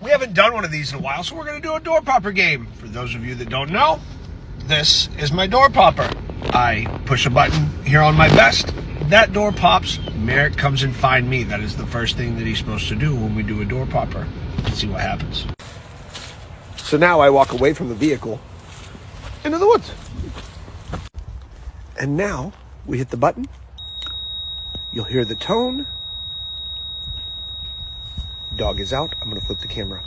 We haven't done one of these in a while, so we're going to do a door popper game. For those of you that don't know, this is my door popper. I push a button here on my vest. That door pops. Merrick comes and find me. That is the first thing that he's supposed to do when we do a door popper. Let's see what happens. So now I walk away from the vehicle into the woods. And now we hit the button. You'll hear the tone. Dog is out. I'm going to flip the camera.